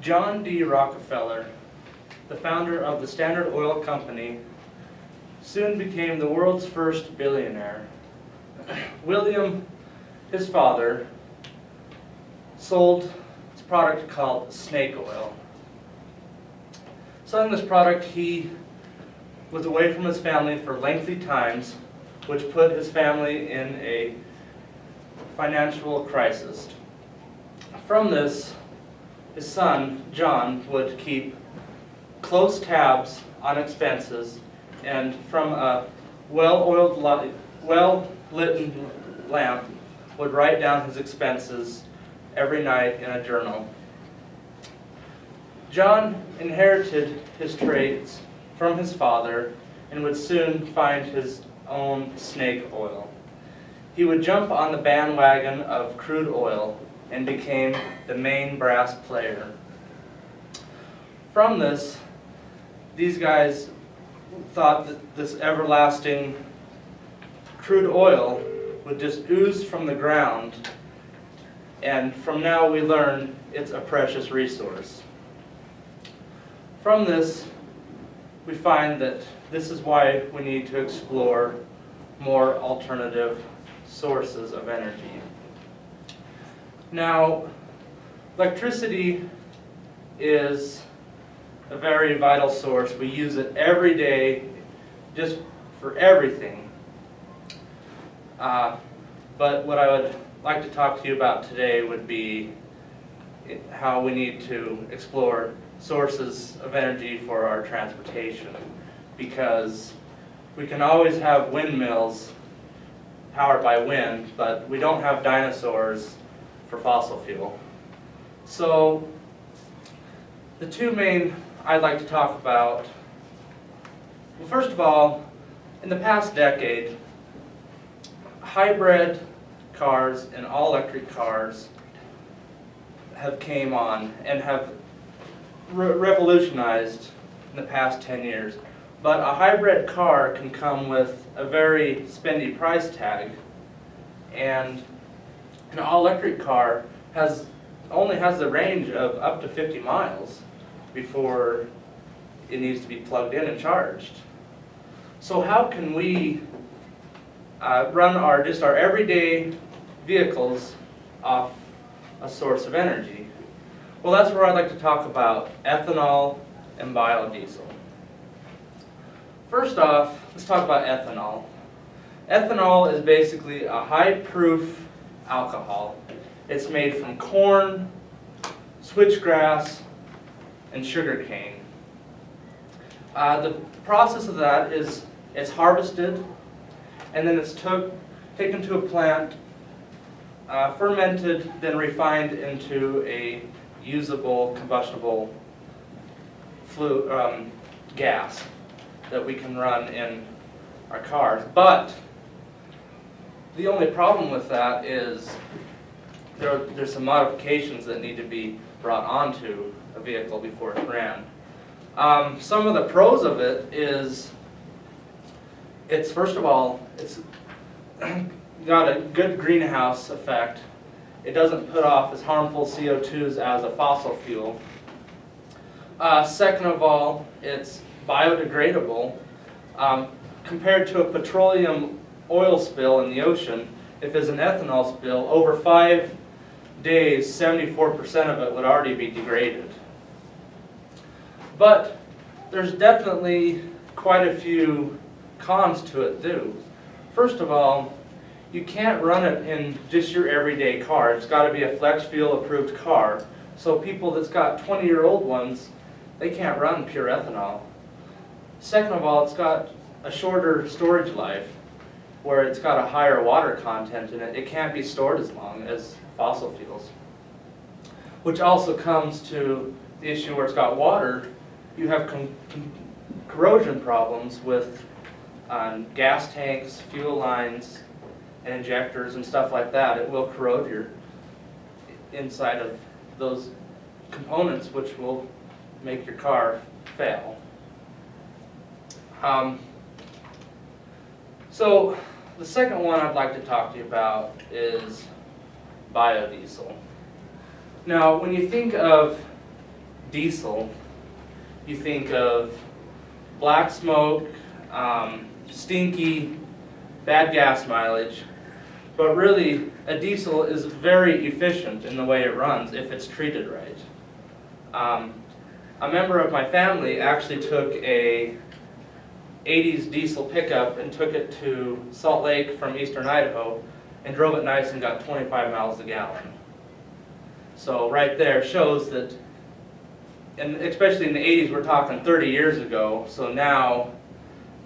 John D. Rockefeller, the founder of the Standard Oil Company, soon became the world's first billionaire. William, his father, sold this product called snake oil. Selling this product, he was away from his family for lengthy times, which put his family in a financial crisis. From this, his son, John, would keep close tabs on expenses, and from a well-oiled, well-lit lamp would write down his expenses every night in a journal. John inherited his traits from his father and would soon find his own snake oil. He would jump on the bandwagon of crude oil and became the main brass player. From this, these guys thought that this everlasting crude oil would just ooze from the ground, and from now we learn it's a precious resource. From this, we find that this is why we need to explore more alternative sources of energy. Now, electricity is a very vital source. We use it every day, just for everything. But what I would like to talk to you about today would be how we need to explore sources of energy for our transportation, because we can always have windmills powered by wind, but we don't have dinosaurs for fossil fuel. So the two main I'd like to talk about, well, first of all, in the past decade, hybrid cars and all-electric cars have came on and have revolutionized in the past 10 years. But a hybrid car can come with a very spendy price tag, and an all-electric car only has the range of up to 50 miles before it needs to be plugged in and charged. So how can we run our everyday vehicles off a source of energy? Well, that's where I'd like to talk about ethanol and biodiesel. First off, let's talk about ethanol. Ethanol is basically a high-proof alcohol. It's made from corn, switchgrass, and sugarcane. The process of that is it's harvested, and then it's taken to a plant, fermented, then refined into a usable, combustible gas that we can run in our cars. But the only problem with that is there's some modifications that need to be brought onto a vehicle before it's ran. Some of the pros of it is first of all, it's got a good greenhouse effect. It doesn't put off as harmful CO2s as a fossil fuel. Second of all, it's biodegradable. Compared to a petroleum oil spill in the ocean, if it's an ethanol spill, over 5 days, 74% of it would already be degraded. But there's definitely quite a few cons to it too. First of all, you can't run it in just your everyday car. It's got to be a flex fuel approved car. So people that's got 20-year-old ones, they can't run pure ethanol. Second of all, it's got a shorter storage life where it's got a higher water content in it. It can't be stored as long as fossil fuels. Which also comes to the issue where it's got water. You have corrosion problems with gas tanks, fuel lines, and injectors and stuff like that. It will corrode your inside of those components, which will make your car fail. So the second one I'd like to talk to you about is biodiesel. Now, when you think of diesel, you think of black smoke, stinky, bad gas mileage, but really a diesel is very efficient in the way it runs if it's treated right. A member of my family actually took a 80s diesel pickup and took it to Salt Lake from eastern Idaho and drove it nice and got 25 miles a gallon. So right there shows that, and especially in the 80s, we're talking 30 years ago, so now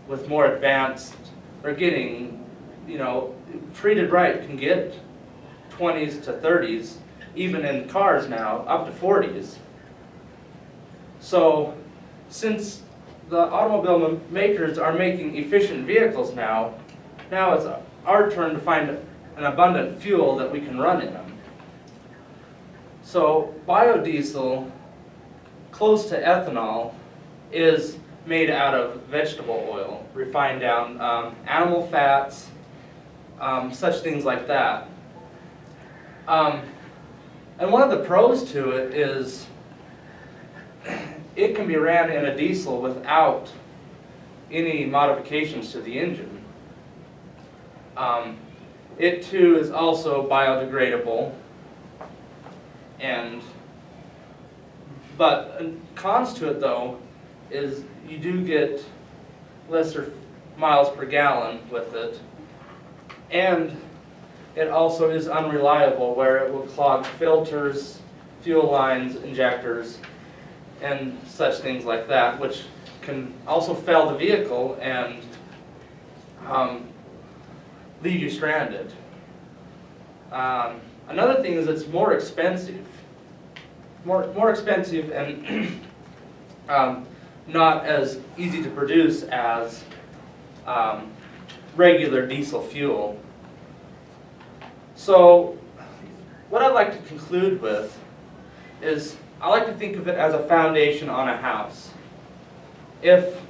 with more advanced, we're getting, treated right can get 20s to 30s, even in cars now, up to 40s. So since the automobile makers are making efficient vehicles now it's our turn to find an abundant fuel that we can run in them. So biodiesel, close to ethanol, is made out of vegetable oil, refined down, animal fats, such things like that. And one of the pros to it is it can be ran in a diesel without any modifications to the engine. It too is also biodegradable, but cons to it though is you do get lesser miles per gallon with it, and it also is unreliable, where it will clog filters, fuel lines, injectors, and such things like that, which can also fail the vehicle and leave you stranded. Another thing is it's more expensive. More expensive and not as easy to produce as regular diesel fuel. So what I'd like to conclude with is I like to think of it as a foundation on a house. If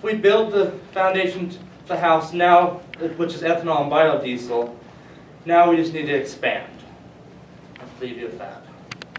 we build the foundation to the house now, which is ethanol and biodiesel, now we just need to expand. I'll leave you with that.